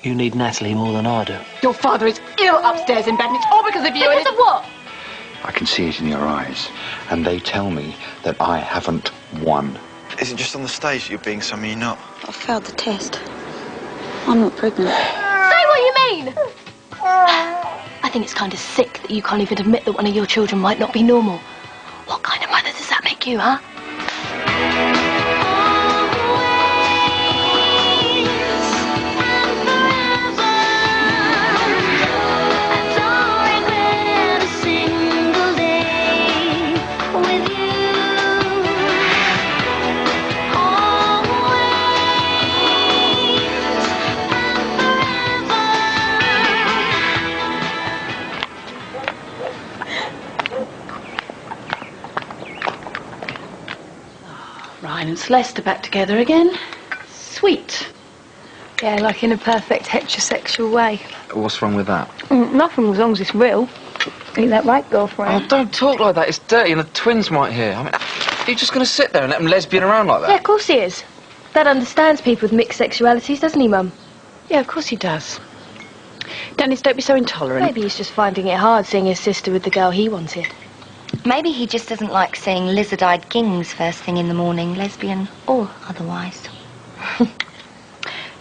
You need Natalie more than I do. Your father is ill upstairs in bed, and it's all because of you. Because of what? I can see it in your eyes, and they tell me that I haven't won. Is it just on the stage that you're being something you're not? I failed the test. I'm not pregnant. Say what you mean! I think it's kind of sick that you can't even admit that one of your children might not be normal. What kind of mother does that make you, huh? Ryan and Celeste are back together again. Sweet. Yeah, like in a perfect heterosexual way. What's wrong with that? Nothing as long as it's real. Ain't that right, girlfriend? Oh, don't talk like that. It's dirty and the twins might hear. I mean, are you just going to sit there and let them lesbian around like that? Yeah, of course he is. Dad understands people with mixed sexualities, doesn't he, Mum? Yeah, of course he does. Dennis, don't be so intolerant. Maybe he's just finding it hard seeing his sister with the girl he wanted. Maybe he just doesn't like seeing lizard-eyed kings first thing in the morning, lesbian or otherwise.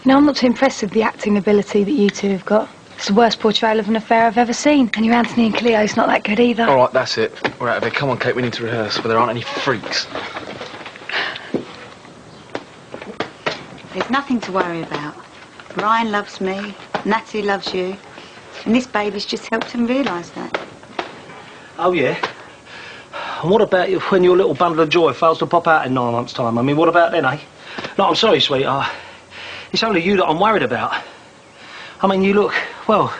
No, I'm not too impressed with the acting ability that you two have got. It's the worst portrayal of an affair I've ever seen. And your Anthony and Cleo's not that good either. All right, that's it. We're out of here. Come on, Kate, we need to rehearse, but there aren't any freaks. There's nothing to worry about. Ryan loves me, Natalie loves you, and this baby's just helped him realise that. Oh, yeah? And what about when your little bundle of joy fails to pop out in 9 months' time? I mean, what about then, eh? No, I'm sorry, sweetheart. It's only you that I'm worried about. I mean, you look, well,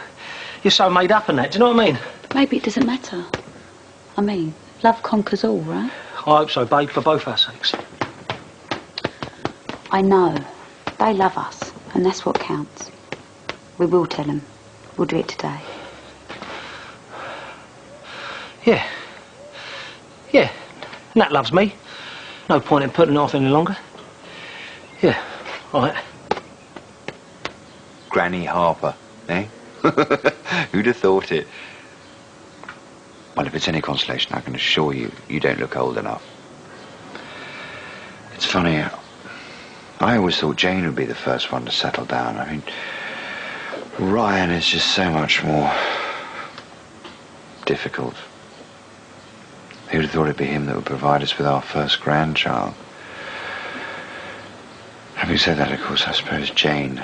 you're so made up in that, do you know what I mean? Maybe it doesn't matter. I mean, love conquers all, right? I hope so, babe, for both our sakes. I know. They love us, and that's what counts. We will tell them. We'll do it today. Yeah. Yeah. Nat loves me. No point in putting it off any longer. Yeah, right. Granny Harper, eh? Who'd have thought it? Well, if it's any consolation, I can assure you, you don't look old enough. It's funny, I always thought Jane would be the first one to settle down. I mean, Ryan is just so much more difficult. Who'd have thought it'd be him that would provide us with our first grandchild? Having said that, of course, I suppose Jane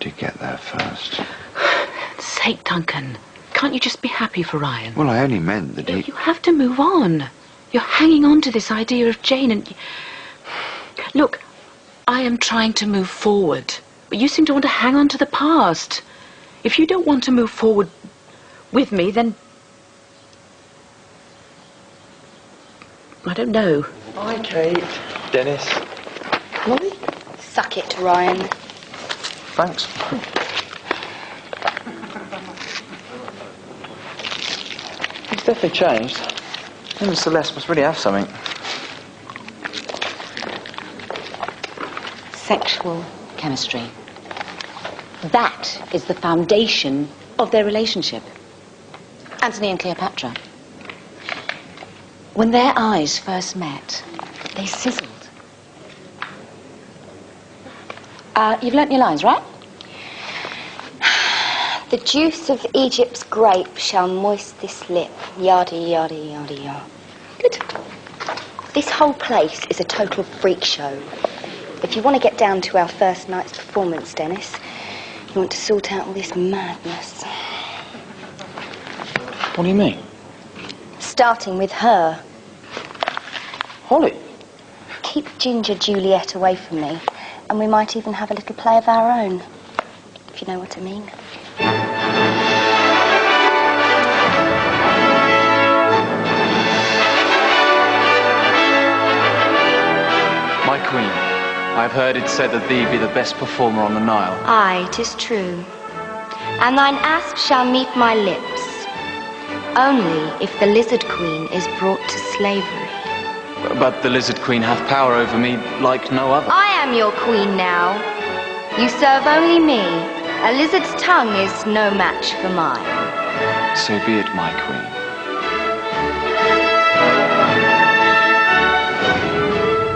did get there first. For sake, Duncan. Can't you just be happy for Ryan? Well, I only meant that he... You have to move on. You're hanging on to this idea of Jane and... Look, I am trying to move forward, but you seem to want to hang on to the past. If you don't want to move forward with me, then... I don't know. Hi, Kate. Dennis. Molly? Suck it, Ryan. Thanks. He's definitely changed. Him and Celeste must really have something. Sexual chemistry. That is the foundation of their relationship. Anthony and Cleopatra. When their eyes first met, they sizzled. You've learnt your lines, right? The juice of Egypt's grape shall moist this lip. Yada, yada, yada, yada. Good. This whole place is a total freak show. If you want to get down to our first night's performance, Dennis, you want to sort out all this madness. What do you mean? Starting with her. Holly. Keep Ginger Juliet away from me, and we might even have a little play of our own, if you know what I mean. My queen, I've heard it said that thee be the best performer on the Nile. Aye, 'tis true. And thine asp shall meet my lips, only if the lizard queen is brought to slavery. But the lizard queen hath power over me like no other. I am your queen now. You serve only me, A lizard's tongue is no match for mine. So be it, my queen.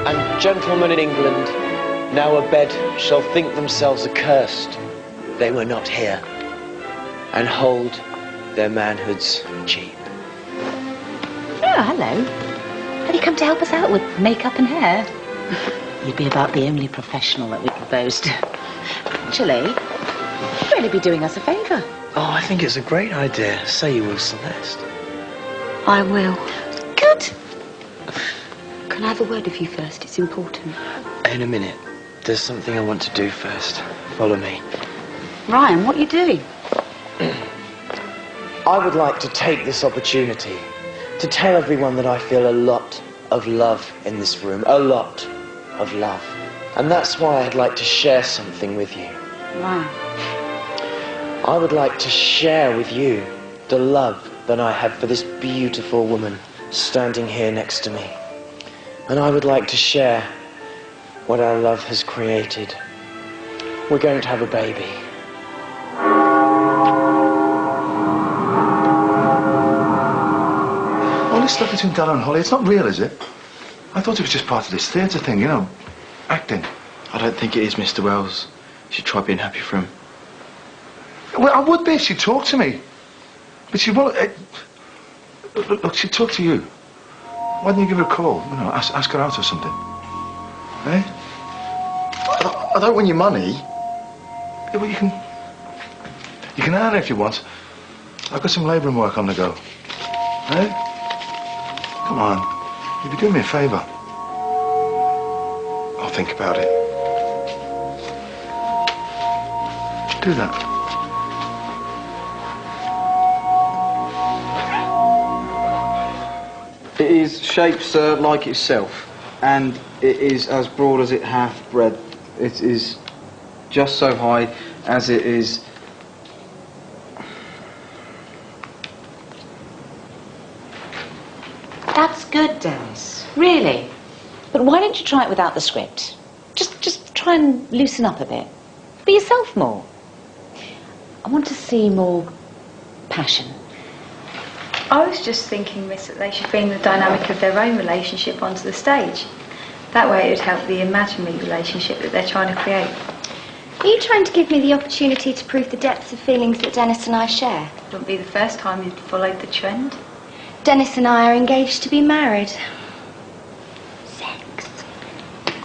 And gentlemen in England, now abed, shall think themselves accursed they were not here, and hold their manhoods cheap. Oh, hello. Have you come to help us out with makeup and hair? You'd be about the only professional that we could boast. Actually, you'd really be doing us a favour. Oh, I think it's a great idea. Say you will, Celeste. I will. Good. Can I have a word with you first? It's important. In a minute. There's something I want to do first. Follow me. Ryan, what are you doing? I would like to take this opportunity to tell everyone that I feel a lot of love in this room. A lot of love. And that's why I'd like to share something with you. Ryan. I would like to share with you the love that I have for this beautiful woman standing here next to me. And I would like to share what our love has created. We're going to have a baby. All this stuff between Dad and Holly, it's not real, is it? I thought it was just part of this theatre thing, you know, acting. I don't think it is, Mr. Wells. You should try being happy for him. Well, I would be if she'd talk to me. But she won't... look, she'd talk to you. Why don't you give her a call? You know, ask her out or something. Eh? I don't want your money. Yeah, well, you can earn it if you want. I've got some labouring work on the go. Eh? Come on. You'd be doing me a favour. I'll think about it. Do that. It is shaped, sir, like itself, and it is as broad as it hath breadth. It is just so high as it is. That's good, Dennis. Really. But why don't you try it without the script? Just try and loosen up a bit. Be yourself more. I want to see more passion. I was just thinking, Miss, that they should bring the dynamic of their own relationship onto the stage. That way it would help the imaginary relationship that they're trying to create. Are you trying to give me the opportunity to prove the depth of feelings that Dennis and I share? It wouldn't be the first time you'd followed the trend. Dennis and I are engaged to be married. Sex.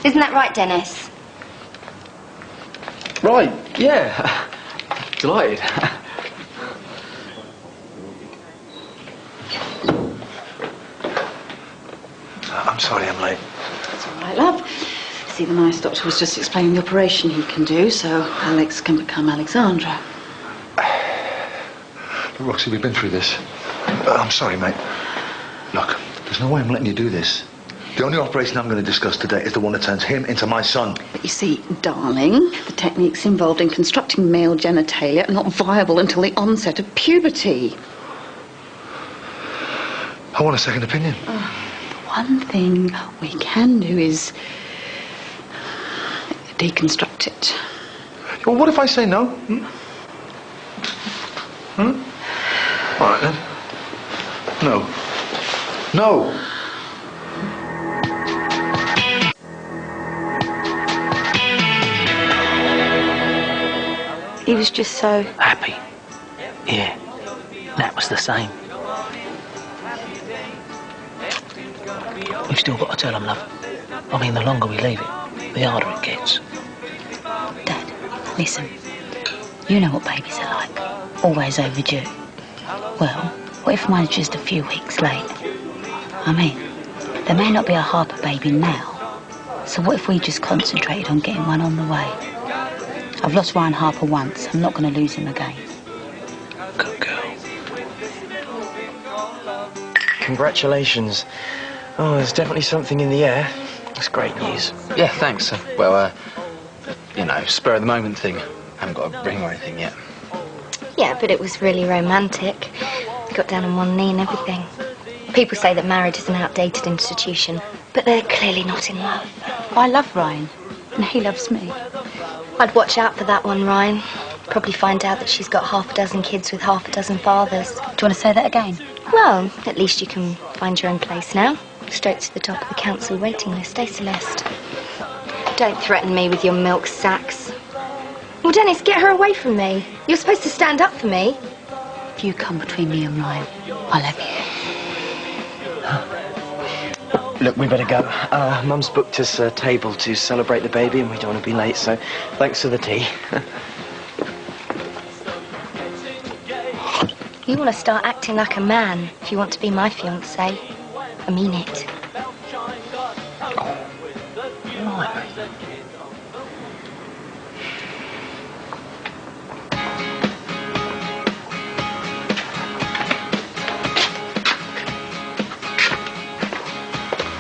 Isn't that right, Dennis? Right, yeah. Delighted. I'm sorry I'm late. It's all right, love. See, the nice doctor was just explaining the operation he can do, so Alex can become Alexandra. Roxy, we've been through this. I'm sorry, mate. Look, there's no way I'm letting you do this. The only operation I'm going to discuss today is the one that turns him into my son. But you see, darling, the techniques involved in constructing male genitalia are not viable until the onset of puberty. I want a second opinion. One thing we can do is deconstruct it. Well, what if I say no? All right, then. No. No! He was just so... Happy. Yeah. That was the same. We've still got to tell him, love. I mean, the longer we leave it, the harder it gets. Dad, listen. You know what babies are like. Always overdue. Well, what if mine's just a few weeks late? I mean, there may not be a Harper baby now. So what if we just concentrated on getting one on the way? I've lost Ryan Harper once. I'm not going to lose him again. Good girl. Congratulations. Oh, there's definitely something in the air. That's great news. Yeah, thanks. Well, you know, spur of the moment thing. Haven't got a ring or anything yet. Yeah, but it was really romantic. Got down on one knee and everything. People say that marriage is an outdated institution, but they're clearly not in love. I love Ryan, and he loves me. I'd watch out for that one, Ryan. Probably find out that she's got half a dozen kids with half a dozen fathers. Do you want to say that again? Well, at least you can find your own place now. Straight to the top of the council waiting list, eh, Celeste? Don't threaten me with your milk sacks. Well, Dennis, get her away from me. You're supposed to stand up for me. If you come between me and Ryan, I'll have you. Look, we better go. Mum's booked us a table to celebrate the baby and we don't want to be late, so thanks for the tea. You want to start acting like a man if you want to be my fiancé. I mean it.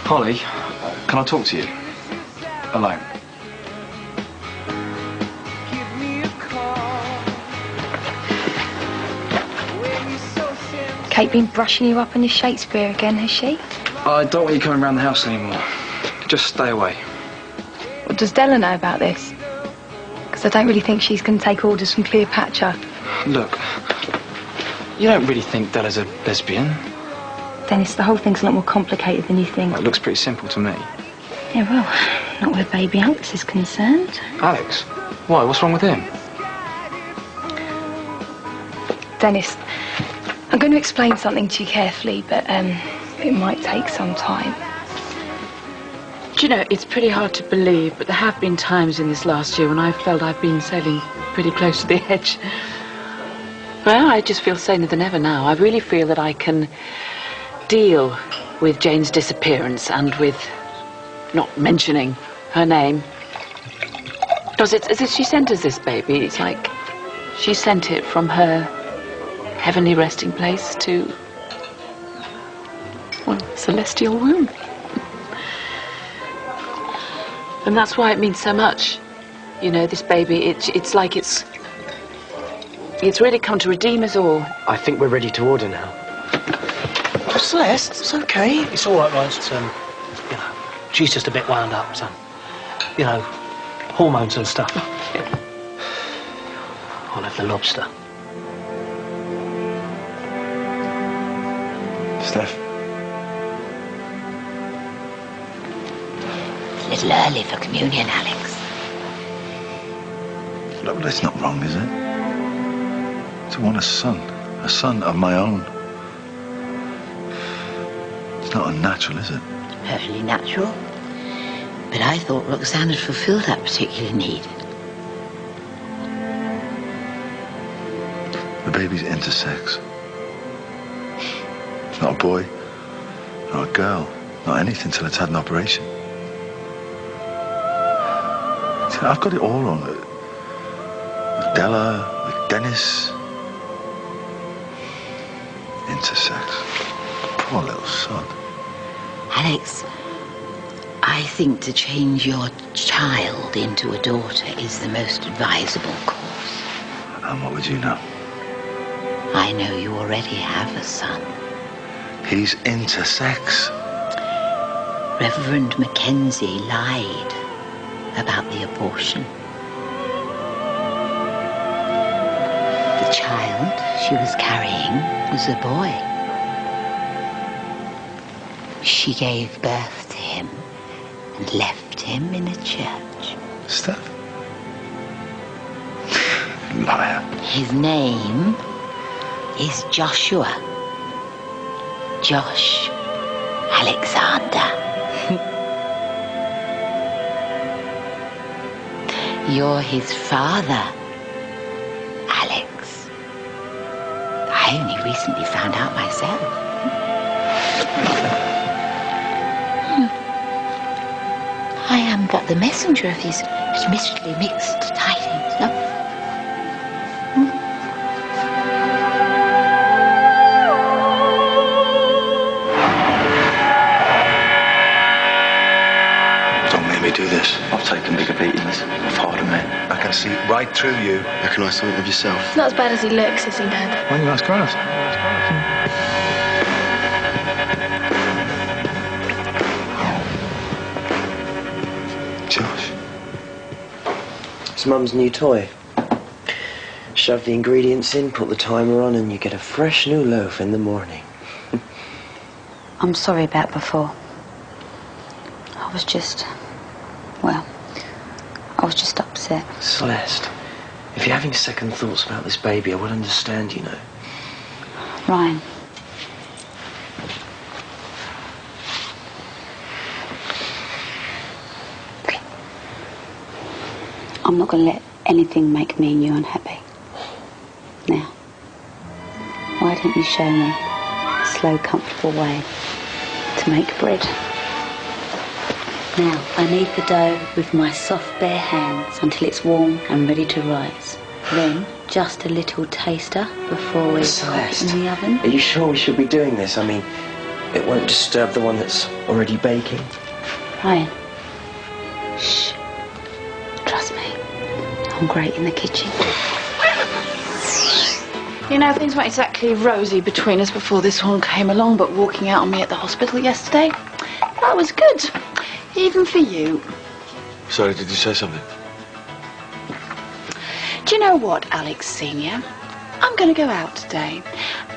Holly, can I talk to you? Alone. Kate been brushing you up on your Shakespeare again, has she? I don't want you coming around the house anymore. Just stay away. Well, does Della know about this? Because I don't really think she's going to take orders from Cleopatra. Look, you don't really think Della's a lesbian. Dennis, the whole thing's a lot more complicated than you think. Well, it looks pretty simple to me. Yeah, well, not where baby Alex is concerned. Alex? Why? What's wrong with him? Dennis, I'm going to explain something to you carefully, but it might take some time. Do you know, it's pretty hard to believe, but there have been times in this last year when I've felt I've been sailing pretty close to the edge. Well, I just feel saner than ever now. I really feel that I can deal with Jane's disappearance and with not mentioning her name. Because it's as if she sent us this baby. It's like she sent it from her heavenly resting place to, well, celestial womb. And that's why it means so much. You know, this baby, it's like it's really come to redeem us all. I think we're ready to order now. Oh, Celeste, it's okay. It's all right, Rose. You know, she's just a bit wound up, son. You know, hormones and stuff. I'll have the lobster. Steph. It's a little early for communion, Alex. Look, but that's not wrong, is it? To want a son of my own. It's not unnatural, is it? Perfectly natural. But I thought Roxanne had fulfilled that particular need. The baby's intersex. It's not a boy, not a girl, not anything till it's had an operation. See, I've got it all wrong. With Della, with Dennis. Intersex. Poor little sod. Alex, I think to change your child into a daughter is the most advisable course. And what would you know? I know you already have a son. He's intersex. Reverend Mackenzie lied about the abortion. The child she was carrying was a boy. She gave birth to him and left him in a church. Steph? Liar. His name is Joshua. Josh Alexander. You're his father, Alex. I only recently found out myself. I am but the messenger of his admittedly mixed tidings, no? Don't make me do this. I've taken bigger beatings. I've hired a man. I can see right through you. Recognise something of yourself. It's not as bad as he looks, is he, Dad? Why don't you ask her out? It's Mum's new toy. shove the ingredients in, put the timer on, and you get a fresh new loaf in the morning. I'm sorry about before. I was just... well, I was just upset. Celeste, if you're having second thoughts about this baby, I would understand, you know. Ryan. I'm not going to let anything make me and you unhappy. Now, why don't you show me a slow, comfortable way to make bread? Now, I knead the dough with my soft, bare hands until it's warm and ready to rise. Then, just a little taster before we put it in the oven. Are you sure we should be doing this? I mean, it won't disturb the one that's already baking. Ryan. Shh. Trust me. I'm great in the kitchen. You know, things weren't exactly rosy between us before this one came along, but walking out on me at the hospital yesterday, that was good. Even for you. Sorry, did you say something? Do you know what, Alex Senior? I'm going to go out today,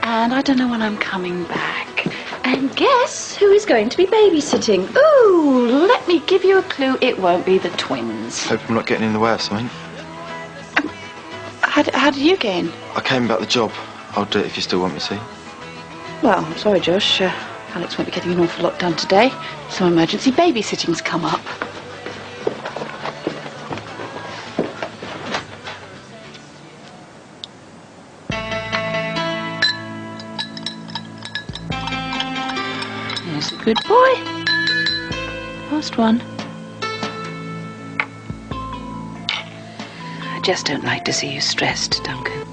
and I don't know when I'm coming back. And guess who is going to be babysitting? Ooh, let me give you a clue. It won't be the twins. Hope I'm not getting in the way of something. How did you get in? I came about the job. I'll do it if you still want me to. Well, I'm sorry, Josh. Alex won't be getting an awful lot done today. Some emergency babysitting's come up. There's a good boy. Last one. I just don't like to see you stressed, Duncan.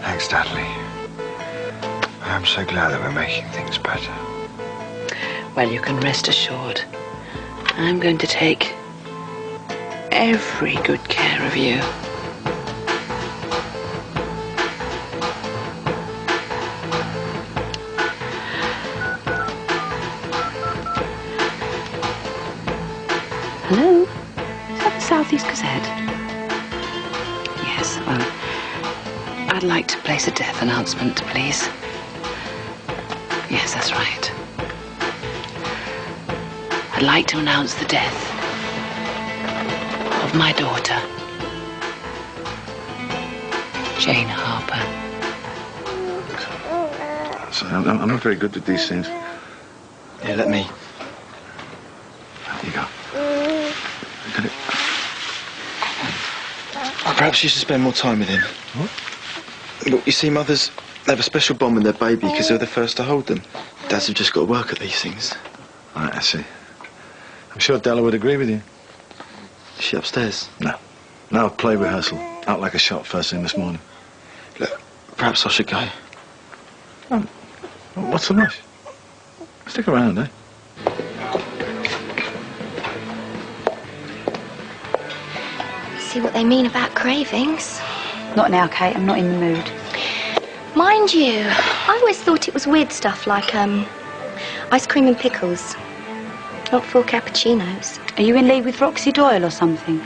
Thanks, Dudley. I'm so glad that we're making things better. Well, you can rest assured. I'm going to take every good care of you. Hello? Is that the South East Gazette? Yes, well, I'd like to place a death announcement, please. Yes, that's right. I'd like to announce the death of my daughter, Jane Harper. Sorry, I'm not very good with these things. Yeah, let me. There you go. Got it. Perhaps you should spend more time with him. What? Look, you see, mothers, they have a special bond with their baby because they're the first to hold them. Dads have just got to work at these things. Right, I see. I'm sure Della would agree with you. Is she upstairs? No. No, play rehearsal. Out like a shot first thing this morning. Look, perhaps I should go. What's the rush? Stick around, eh? See what they mean about cravings? Not now, Kate. I'm not in the mood. Mind you, I always thought it was weird stuff like, ice cream and pickles. Not 4 cappuccinos. Are you in league with Roxy Doyle or something?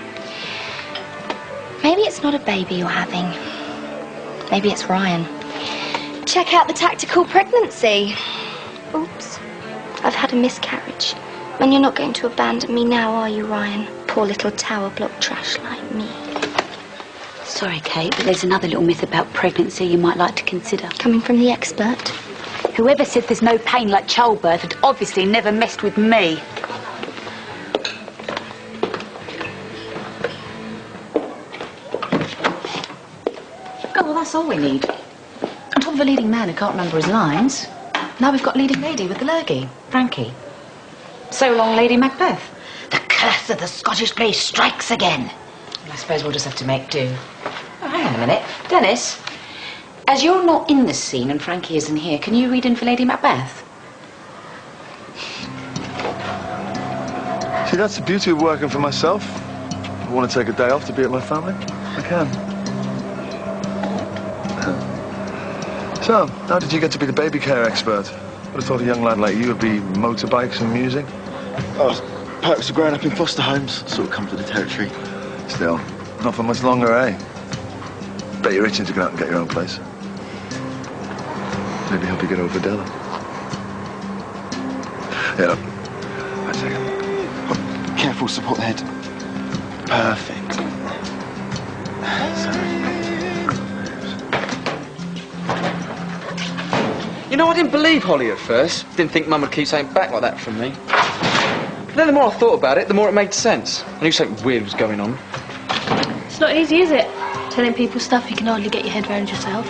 Maybe it's not a baby you're having. Maybe it's Ryan. Check out the tactical pregnancy. Oops. I've had a miscarriage. And you're not going to abandon me now, are you, Ryan? Poor little tower block trash like me. Sorry, Kate, but there's another little myth about pregnancy you might like to consider. Coming from the expert? Whoever said there's no pain like childbirth had obviously never messed with me. Oh, well, that's all we need. On top of a leading man who can't remember his lines, now we've got leading lady with the lurgy, Frankie. So long, Lady Macbeth. The curse of the Scottish play strikes again. Well, I suppose we'll just have to make do. Oh, hang on a minute. Dennis, as you're not in this scene and Frankie isn't here, can you read in for Lady Macbeth? See, that's the beauty of working for myself. If I want to take a day off to be at my family, I can. So, how did you get to be the baby care expert? Would have thought a young lad like you would be motorbikes and music. Oh, perhaps growing up in foster homes sort of comes with the territory. Still, not for much longer, eh? Bet you're itching to go out and get your own place. Maybe help you get over Della. Yeah, look. Wait a second. Oh, careful, support the head. Perfect. You know, I didn't believe Holly at first. Didn't think Mum would keep something back like that from me. But then the more I thought about it, the more it made sense. I knew something weird was going on. It's not easy, is it? Telling people stuff you can hardly get your head around yourself.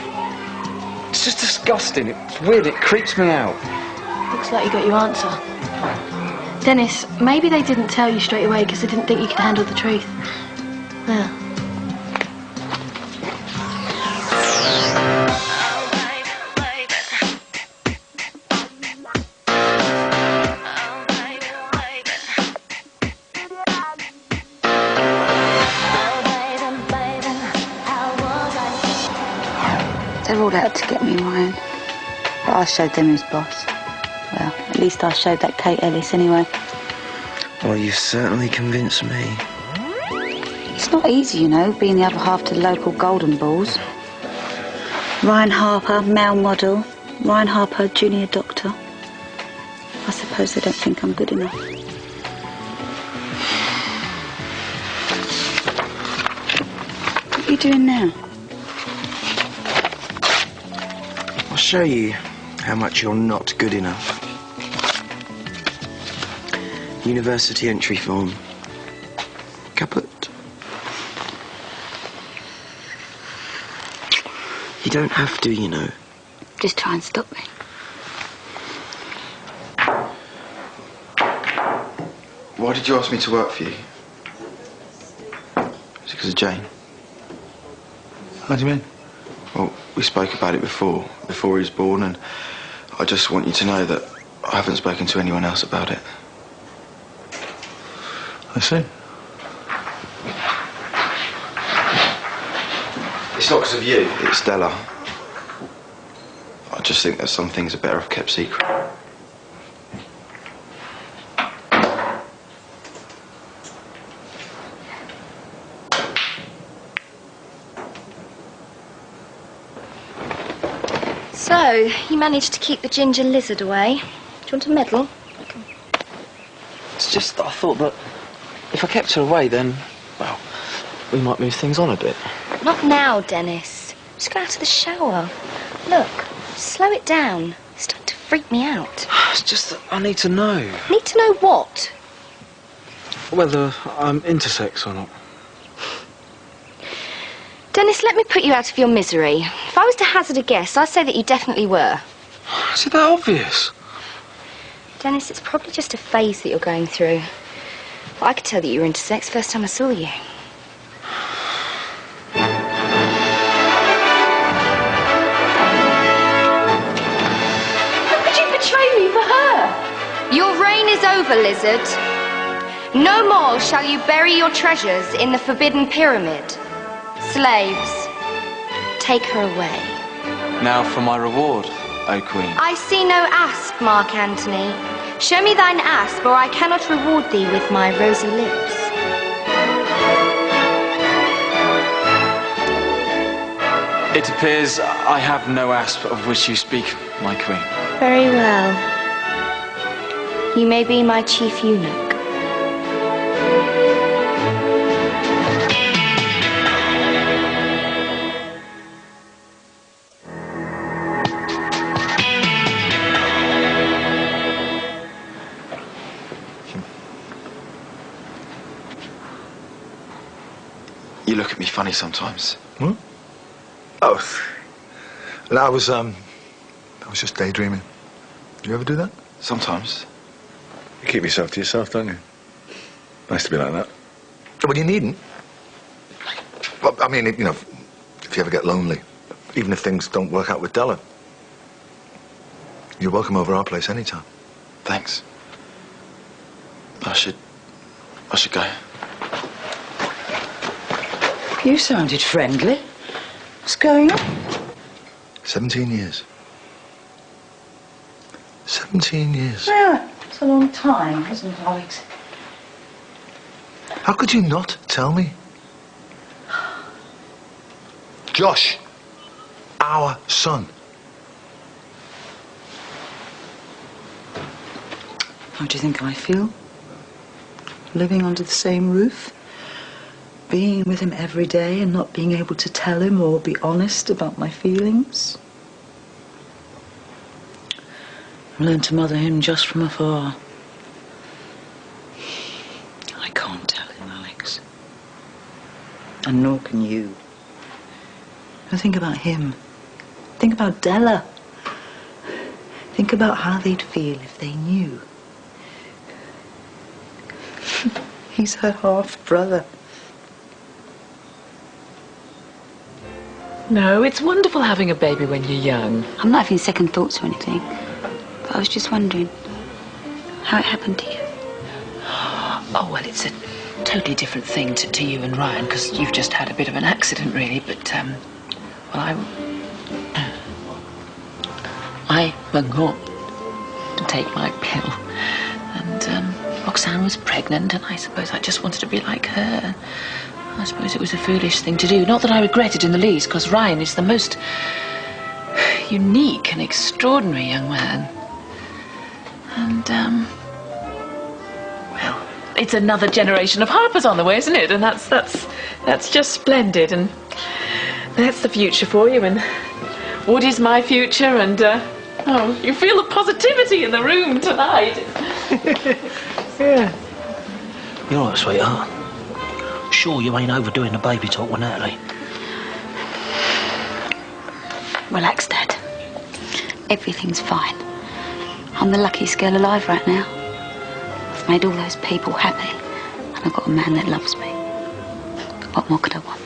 It's just disgusting. It's weird. It creeps me out. Looks like you got your answer. Dennis, maybe they didn't tell you straight away because they didn't think you could handle the truth. Yeah. They're all out to get me, Ryan. But I showed them who's boss. Well, at least I showed that Kate Ellis anyway. Well, you've certainly convinced me. It's not easy, you know, being the other half to the local Golden Balls. Ryan Harper, male model. Ryan Harper, junior doctor. I suppose they don't think I'm good enough. What are you doing now? I'll show you how much you're not good enough. University entry form. Caput. You don't have to, you know. Just try and stop me. Why did you ask me to work for you? Is it because of Jane? How do you mean? Well, we spoke about it before he was born, and I just want you to know that I haven't spoken to anyone else about it. I see. It's not because of you, it's Stella. I just think that some things are better off kept secret. So, you managed to keep the ginger lizard away. Do you want a medal? It's just that I thought that if I kept her away, then, well, we might move things on a bit. Not now, Dennis. Just go out to the shower. Look, slow it down. It's starting to freak me out. It's just that I need to know. Need to know what? Whether I'm intersex or not. Dennis, let me put you out of your misery. If I was to hazard a guess, I'd say that you definitely were. Is it that obvious? Dennis, it's probably just a phase that you're going through. But I could tell that you were intersex first time I saw you. How could you betray me for her? Your reign is over, lizard. No more shall you bury your treasures in the forbidden pyramid. Slaves, take her away. Now for my reward, O Queen. I see no asp, Mark Antony. Show me thine asp, or I cannot reward thee with my rosy lips. It appears I have no asp of which you speak, my Queen. Very well. You may be my chief eunuch. You look at me funny sometimes. Hmm? Oh, no, I was just daydreaming. You ever do that? Sometimes. You keep yourself to yourself, don't you? Nice to be like that. Well, you needn't. Well, I mean, you know, if you ever get lonely, even if things don't work out with Della, you're welcome over our place anytime. Thanks. I should go. You sounded friendly. What's going on? 17 years. 17 years. Yeah, it's a long time, isn't it, Alex? How could you not tell me? Josh, our son. How do you think I feel? Living under the same roof? Being with him every day and not being able to tell him or be honest about my feelings? I learned to mother him just from afar. I can't tell him, Alex. And nor can you. Now think about him. Think about Della. Think about how they'd feel if they knew. He's her half-brother. No, it's wonderful having a baby when you're young. I'm not having second thoughts or anything. But I was just wondering how it happened to you. Oh, well, it's a totally different thing to you and Ryan, because you've just had a bit of an accident, really. But, well, I forgot to take my pill. And, Roxanne was pregnant, and I suppose I just wanted to be like her. I suppose it was a foolish thing to do. Not that I regret it in the least, because Ryan is the most unique and extraordinary young man. And, well, it's another generation of Harpers on the way, isn't it? And that's just splendid. And that's the future for you. And Woody's my future. And, oh, you feel the positivity in the room tonight. Yeah. You're all right, sweetheart. Sure you ain't overdoing the baby talk with Natalie? Relax, Dad. Everything's fine. I'm the luckiest girl alive right now. I've made all those people happy, and I've got a man that loves me. What more could I want?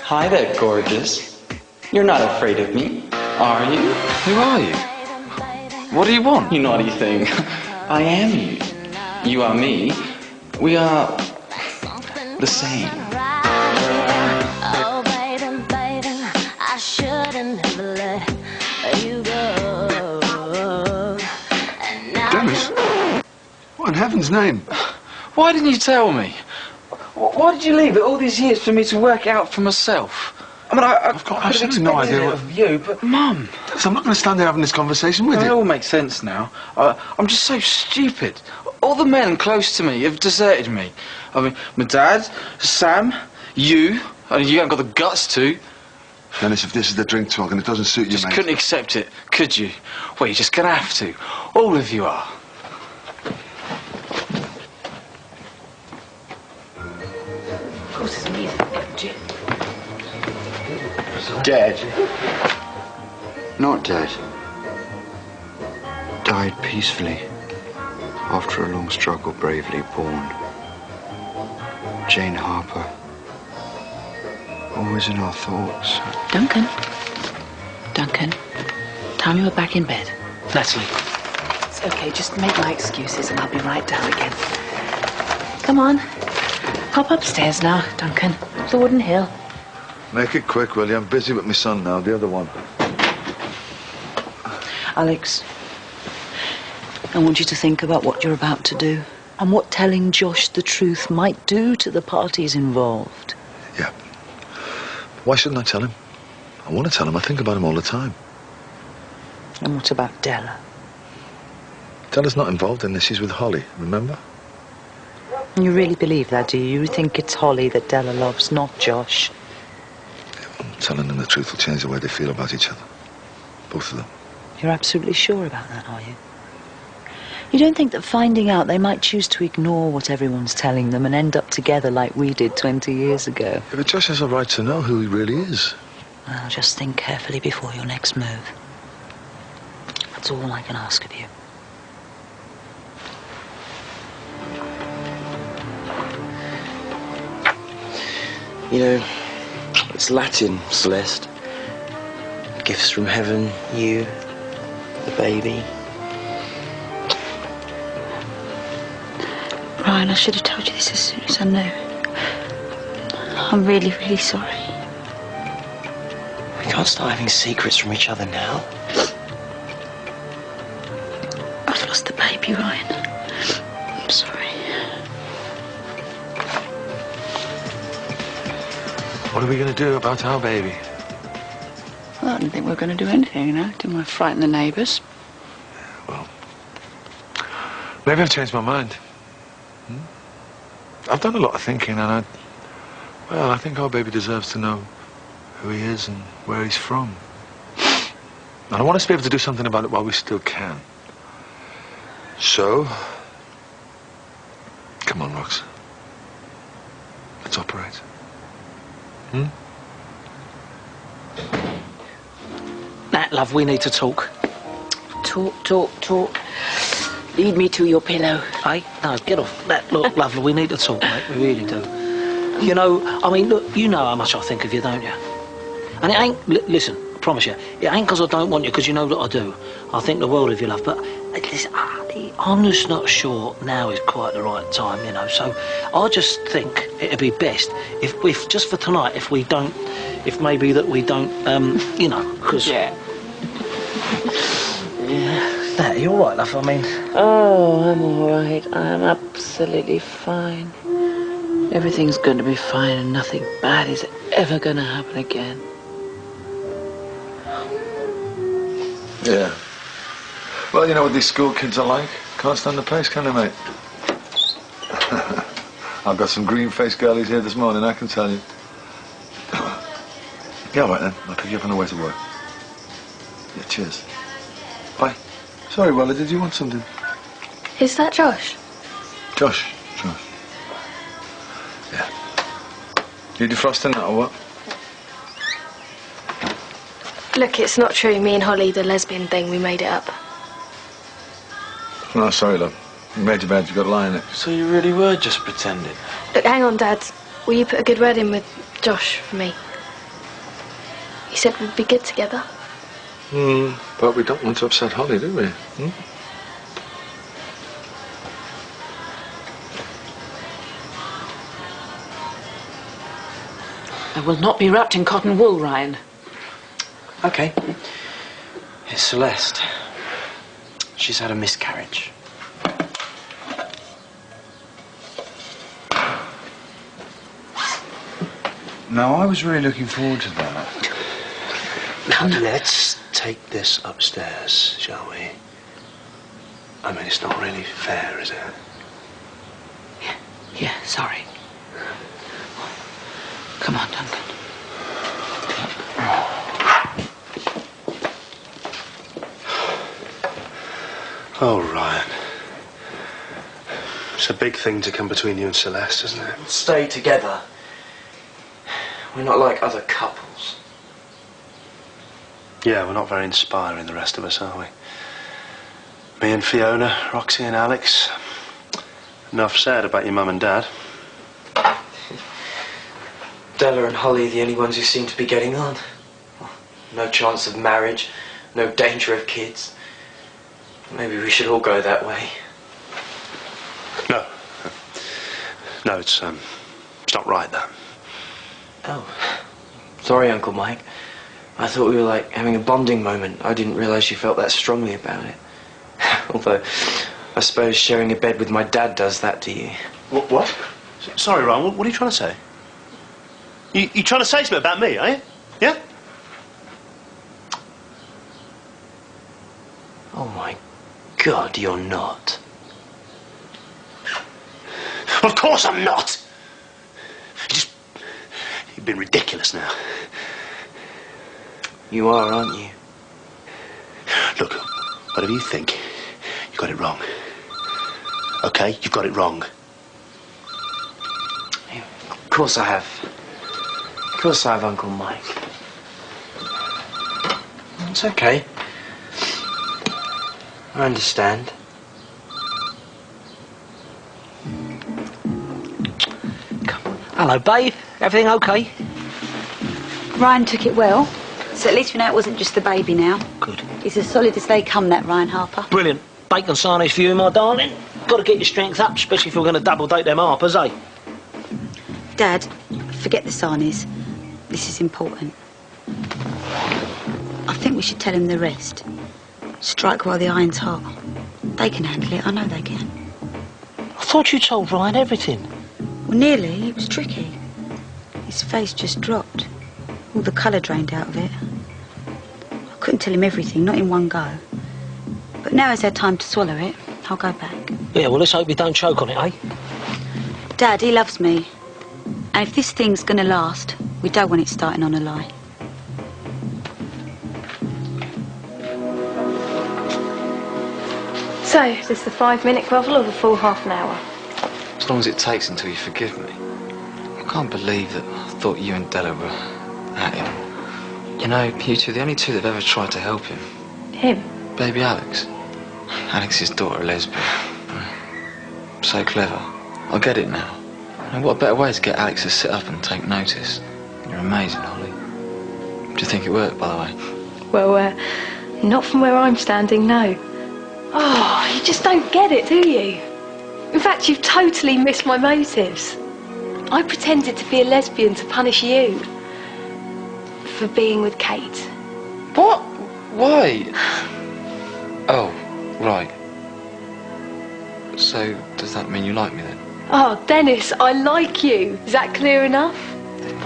Hi there, gorgeous. You're not afraid of me, are you? Who are you? What do you want? You naughty thing. I am you. You are me. We are the same. Oh, baby, baby, I shouldn't have let you go. Dennis? What in heaven's name? Why didn't you tell me? Why did you leave it all these years for me to work it out for myself? I mean, I've got absolutely no idea what... of you, but Mum... So I'm not going to stand there having this conversation with you. It all makes sense now. I'm just so stupid. All the men close to me have deserted me. I mean, my dad, Sam, you, and you haven't got the guts to. Dennis, if this is the drink talk and it doesn't suit you, Just mate... couldn't accept it, could you? Well, you're just going to have to. All of you are. Of course, it's me, Jim. Dead. Not dead. Died peacefully. After a long struggle, bravely born. Jane Harper. Always in our thoughts. Duncan. Time you were back in bed. Natalie. It's okay, just make my excuses and I'll be right down again. Come on. Pop upstairs now, Duncan. Up the wooden hill. Make it quick, will you? I'm busy with my son now, the other one. Alex, I want you to think about what you're about to do and what telling Josh the truth might do to the parties involved. Yeah. Why shouldn't I tell him? I want to tell him. I think about him all the time. And what about Della? Della's not involved in this. She's with Holly, remember? You really believe that, do you? You think it's Holly that Della loves, not Josh? Telling them the truth will change the way they feel about each other. Both of them. You're absolutely sure about that, are you? You don't think that finding out they might choose to ignore what everyone's telling them and end up together like we did 20 years ago? Yeah, but Josh has a right to know who he really is. Well, just think carefully before your next move. That's all I can ask of you. You know, it's Latin, Celeste. Gifts from heaven, you, the baby. Ryan, I should have told you this as soon as I knew. I'm really, really sorry. We can't start having secrets from each other now. I've lost the baby, Ryan. I'm sorry. What are we going to do about our baby? Well, I don't think we're going to do anything, you know. Didn't want to frighten the neighbours. Well, maybe I've changed my mind. I've done a lot of thinking, and I think our baby deserves to know who he is and where he's from. And I want us to be able to do something about it while we still can. So, come on, Rox. Let's operate. Nat, love, we need to talk. Talk. Lead me to your pillow. Hey, no, get off. Nat, look, lovely, we need to talk, mate. We really do. You know, I mean, look, you know how much I think of you, don't you? And it ain't, listen, I promise you, it ain't because I don't want you, because you know that I do. I think the world of you, love, but listen, I'm just not sure now is quite the right time, you know, so I just think it'd be best if just for tonight, if maybe that we don't, you know, because... Yeah. Nat, you all right, love? I mean... Oh, I'm all right. I'm absolutely fine. Everything's going to be fine and nothing bad is ever going to happen again. Yeah. Well, you know what these school kids are like. Can't stand the pace, can they, mate? I've got some green-faced girlies here this morning, I can tell you. Yeah, all right then. I'll pick you up on the way to work. Yeah, cheers. Bye. Sorry, Wella, did you want something? Is that Josh? Josh. Yeah. You defrosting that or what? Look, it's not true. Me and Holly, the lesbian thing, we made it up. No, sorry, love. You made your bed, you got a lie in it. So you really were just pretending? Look, hang on, Dad. Will you put a good word in with Josh for me? He said we'd be good together. But we don't want to upset Holly, do we? I will not be wrapped in cotton wool, Ryan. Okay. It's Celeste. She's had a miscarriage. No, I was really looking forward to that. Now, let's take this upstairs, shall we? I mean, it's not really fair, is it? Yeah, sorry. Come on, Duncan. Oh, Ryan. It's a big thing to come between you and Celeste, isn't it? Stay together. We're not like other couples. Yeah, we're not very inspiring, the rest of us, are we? Me and Fiona, Roxy and Alex. Enough said about your mum and dad. Della and Holly are the only ones who seem to be getting on. No chance of marriage, no danger of kids. Maybe we should all go that way. No. No, it's not right, that. Oh. Sorry, Uncle Mike. I thought we were, like, having a bonding moment. I didn't realise you felt that strongly about it. Although, I suppose sharing a bed with my dad does that to you. What? Sorry, Ryan, what are you trying to say? You trying to say something about me, are you? Yeah? Oh, my God, you're not. Of course I'm not! You've been ridiculous now. You are, aren't you? Look, whatever you think, you got it wrong. Okay? You've got it wrong. Yeah, of course I have. Of course I have, Uncle Mike. It's okay. I understand. Hello, babe. Everything okay? Ryan took it well, so at least we know it wasn't just the baby now. Good. He's as solid as they come, that Ryan Harper. Brilliant. Bacon sarnies for you, my darling. Got to get your strength up, especially if you're going to double date them harpers, eh? Dad, forget the Sarnies. This is important. I think we should tell him the rest. Strike while the iron's hot. They can handle it, I know they can. I thought you told Ryan everything. Well, nearly. It was tricky. His face just dropped. All the colour drained out of it. I couldn't tell him everything, not in one go. But now he's had time to swallow it, I'll go back. Yeah, well, let's hope you don't choke on it, eh? Dad, he loves me. And if this thing's going to last, we don't want it starting on a lie. So, is this the 5-minute grovel or the full half an hour? As long as it takes until you forgive me. I can't believe that I thought you and Della were at him. You know, you two are the only two that have ever tried to help him. Him? Baby Alex. Alex's daughter, a lesbian. So clever. I get it now. And what better way to get Alex to sit up and take notice? You're amazing, Holly. Do you think it worked, by the way? Well, not from where I'm standing, no. Oh, you just don't get it, do you? In fact, you've totally missed my motives. I pretended to be a lesbian to punish you for being with Kate. What? Why? Oh, right. So, does that mean you like me then? Oh, Dennis, I like you. Is that clear enough?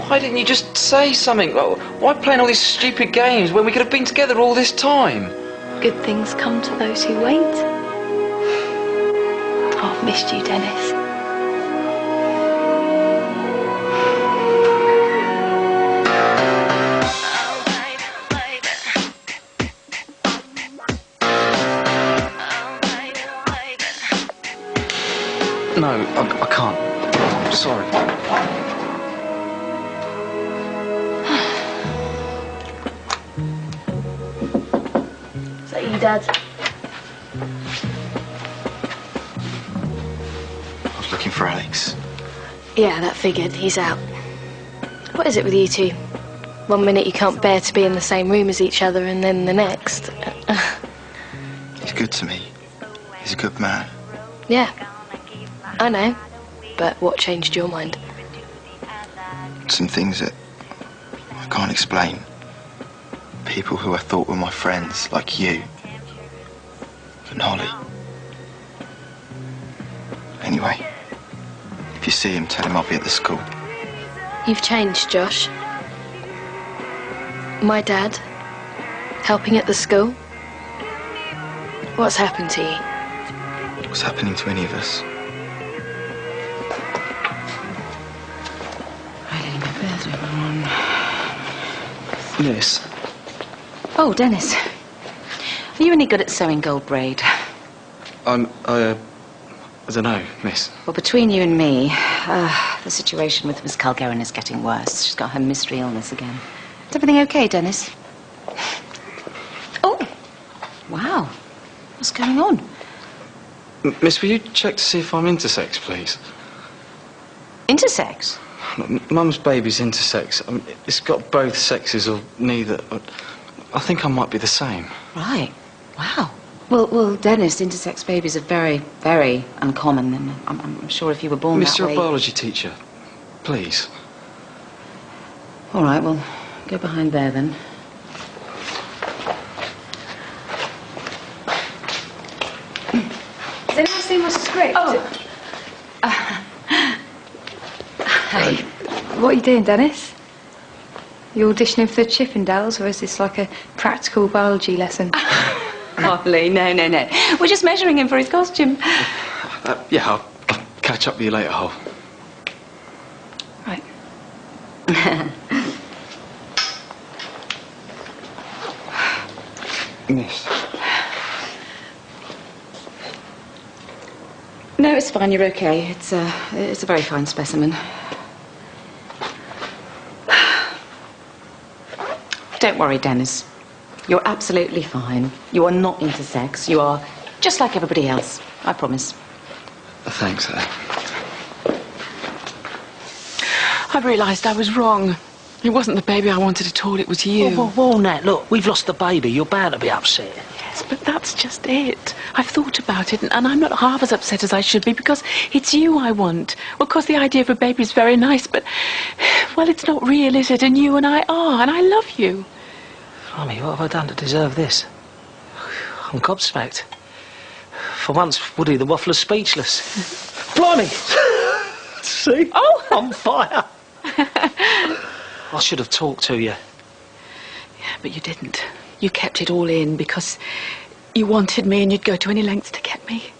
Why didn't you just say something? Why playing all these stupid games when we could have been together all this time? Good things come to those who wait. Oh, I've missed you, Dennis. No, I can't. I'm sorry. Is that you, Dad? I was looking for Alex. Yeah, that figured. He's out. What is it with you two? 1 minute you can't bear to be in the same room as each other, and then the next. He's good to me. He's a good man. Yeah, I know. But what changed your mind? Some things that I can't explain. People who I thought were my friends, like you. And Holly. Anyway, if you see him, tell him I'll be at the school. You've changed, Josh. My dad, helping at the school. What's happened to you? What's happening to any of us? Yes. Oh, Dennis. Are you any good at sewing gold braid? I don't know, miss. Well, between you and me, the situation with Miss Culgarin is getting worse. She's got her mystery illness again. Is everything okay, Dennis? Oh! Wow. What's going on? Miss, will you check to see if I'm intersex, please? Intersex? Mum's baby's intersex. I mean, it's got both sexes or neither. I think I might be the same. Right. Wow. Well, Dennis, intersex babies are very, very uncommon, and I'm sure if you were born Miss, that you're way... a biology teacher. Please. All right, well, go behind there, then. Has anyone seen my script? Oh. Hey, what are you doing, Dennis? You auditioning for the Chippendales, or is this like a practical biology lesson? Holly, no. We're just measuring him for his costume. Yeah, I'll catch up with you later, Hol. Right. Miss. No, it's fine. You're okay. It's a very fine specimen. Don't worry, Dennis. You're absolutely fine. You are not intersex. You are just like everybody else. I promise. Thanks, I realised I was wrong. It wasn't the baby I wanted at all. It was you. Well, Nat, look, we've lost the baby. You're bound to be upset. Yes, But that's just it. I've thought about it, and I'm not half as upset as I should be, because it's you I want. Well, of course, the idea of a baby is very nice, but, well, it's not real, is it? And you and I are, and I love you. Blimey, what have I done to deserve this? I'm gobsmacked. For once, Woody the Waffler's speechless. Blimey! See? Oh, on fire. I should have talked to you. Yeah, but you didn't. You kept it all in because you wanted me and you'd go to any lengths to get me.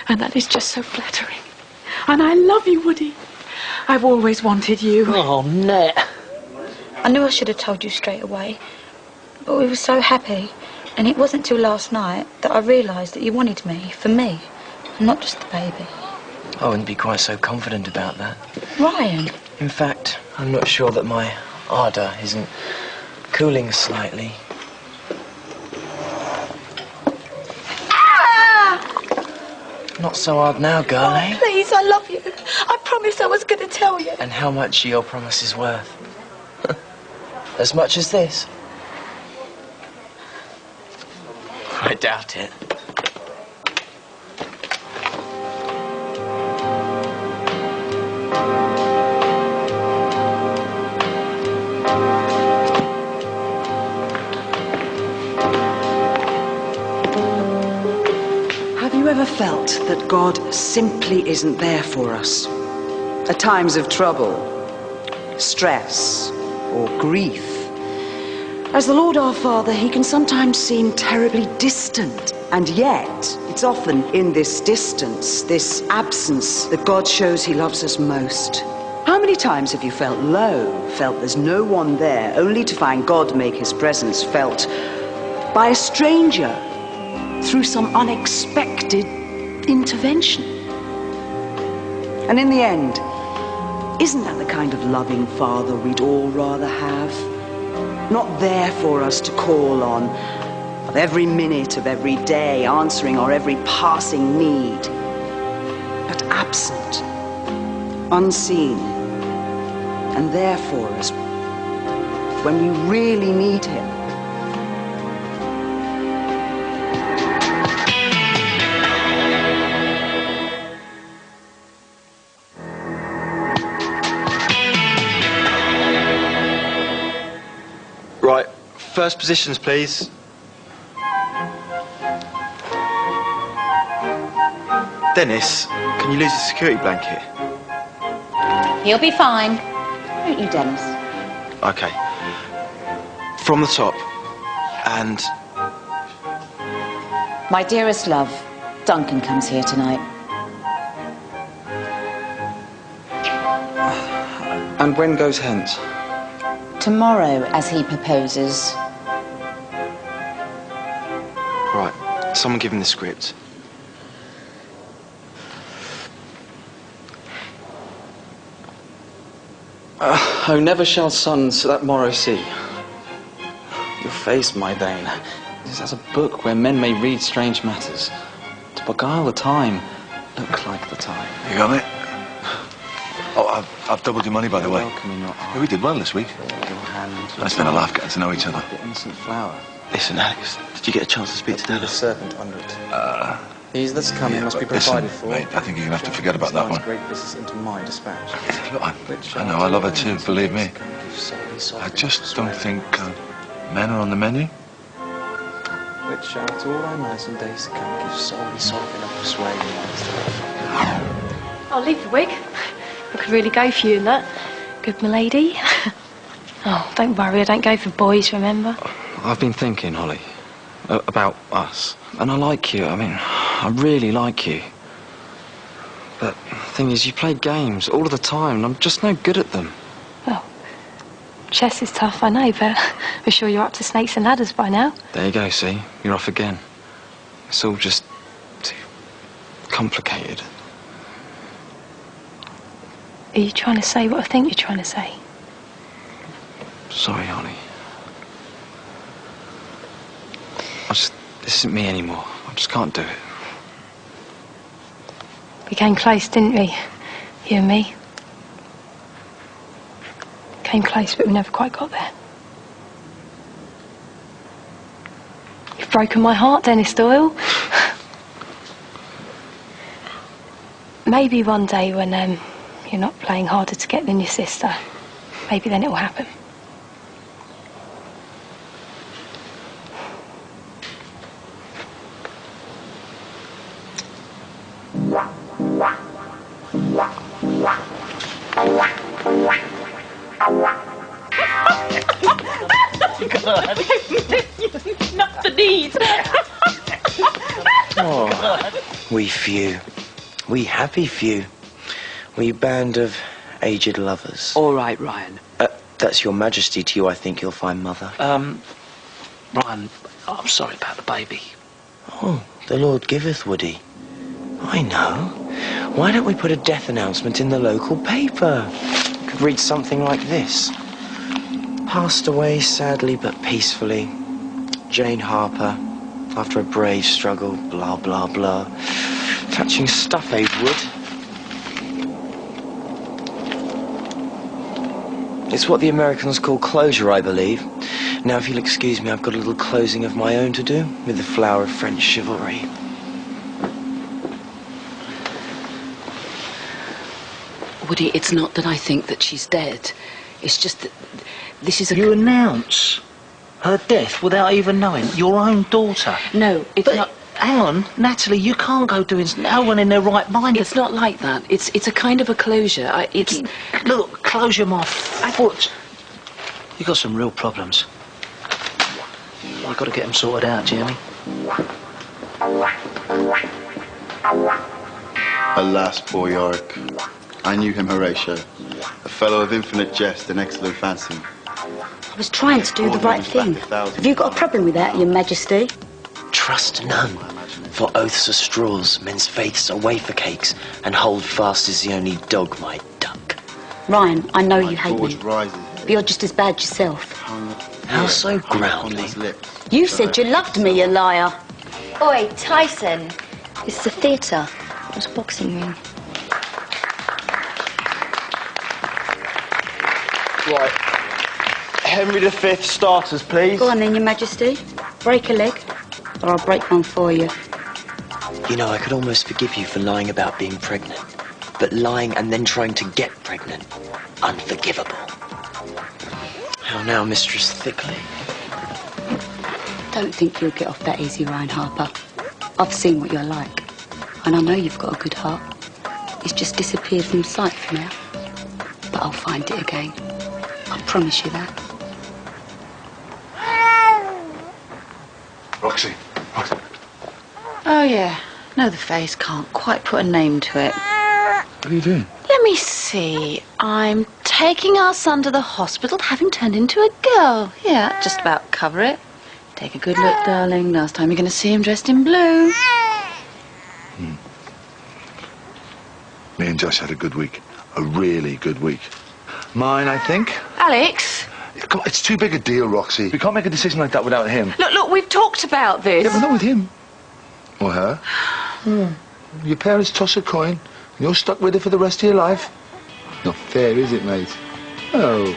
And that is just so flattering. And I love you, Woody. I've always wanted you. Oh, Nat. I knew I should have told you straight away. But we were so happy. And it wasn't till last night that I realised that you wanted me, for me, and not just the baby. I wouldn't be quite so confident about that. Ryan. In fact, I'm not sure that my ardour isn't cooling slightly. Not so hard now, girl, eh? Please, I love you. I promised I was going to tell you. And how much are your promises worth? As much as this? I doubt it. Have you ever felt that God simply isn't there for us? At times of trouble, stress, or grief. As the Lord our Father, he can sometimes seem terribly distant. And yet, it's often in this distance, this absence, that God shows he loves us most. How many times have you felt low, felt there's no one there, only to find God make his presence felt by a stranger through some unexpected intervention? And in the end, isn't that the kind of loving Father we'd all rather have? Not there for us to call on, of every minute of every day, answering our every passing need, but absent, unseen, and there for us when we really need him. Right, first positions, please. Dennis, can you lose the security blanket? He'll be fine. Don't you, Dennis? Okay. From the top. And My dearest love, Duncan comes here tonight. and when goes hence? Tomorrow, as he proposes. Right, someone give him the script. Oh, never shall sons that morrow see your face, my bane, is as a book where men may read strange matters, to beguile the time, look like the time. You got it? Oh, I've doubled your money, by the way. Yeah, we did well this week. It's been a laugh getting to know each other. The innocent flower. Listen, Alex, did you get a chance to speak to Della? The serpent under it. He's that's coming must be provided for. Mate, I think you're going to have to forget about that one. Great business into my dispatch. Look, I know, I love her too, believe me. I just don't think men are on the menu. Which shall to all thy nights and days to come give solely soft enough persuasion. I'll leave the wig. I could really go for you in that. Good, m'lady. Oh, don't worry, I don't go for boys, remember? I've been thinking, Holly, about us. And I like you. I mean, I really like you. But the thing is, you play games all of the time, and I'm just no good at them. Well, chess is tough, I know, but I'm sure you're up to snakes and ladders by now. There you go, see? You're off again. It's all just too complicated. Are you trying to say what I think you're trying to say? Sorry, Holly. This isn't me anymore. I just can't do it. We came close, didn't we? You and me. Came close, but we never quite got there. You've broken my heart, Dennis Doyle. Maybe one day when you're not playing harder to get than your sister, maybe then it will happen. Not the knees. Oh, we few. We happy few. We band of aged lovers. All right, Ryan. That's your majesty to you, I think you'll find, mother. Ryan, I'm sorry about the baby. Oh, the Lord giveth, Woody. I know. Why don't we put a death announcement in the local paper? Could read something like this. Passed away sadly but peacefully. Jane Harper, after a brave struggle, blah, blah, blah. Touching stuff, eh, Wood? It's what the Americans call closure, I believe. Now, if you'll excuse me, I've got a little closing of my own to do with the flower of French chivalry. Woody, it's not that I think that she's dead. It's just that this is a... You announce her death without even knowing your own daughter. No, it's not... Hang on, Natalie, you can't go doing... No one in their right mind... It's not like that. It's a kind of a closure. Look, closure my foot. You got some real problems. I've got to get them sorted out, Jeremy. Alas, poor Yorick. I knew him, Horatio. A fellow of infinite jest and excellent fancy. I was trying to do the right thing. Have you got a problem with that, Your Majesty? Trust none, for oaths are straws, men's faiths are wafer cakes, and hold fast is the only dog might duck. Ryan, I know you hate me, rises. but you're just as bad yourself. How so groundly? You said you loved me, you liar. Oi, Tyson. This is a theatre. It's a boxing ring. Right. Henry V starters, please. Go on then, Your Majesty. Break a leg, or I'll break one for you. You know, I could almost forgive you for lying about being pregnant. But lying and then trying to get pregnant, unforgivable. How now, Mistress Thickley? Don't think you'll get off that easy, Ryan Harper. I've seen what you're like, and I know you've got a good heart. It's just disappeared from sight for now. But I'll find it again. I promise you that. Roxy. Oh, yeah. No, the face can't quite put a name to it. What are you doing? Let me see. I'm taking our son to the hospital, having turned into a girl. Yeah, just about cover it. Take a good look, darling. Last time you're going to see him dressed in blue. Me and Josh had a good week. A really good week. Mine, I think. Alex? Come on, it's too big a deal, Roxy. We can't make a decision like that without him. Look, we've talked about this. Yeah, but not with him. Or her. Your parents toss a coin, and you're stuck with it for the rest of your life. Not fair, is it, mate? Oh.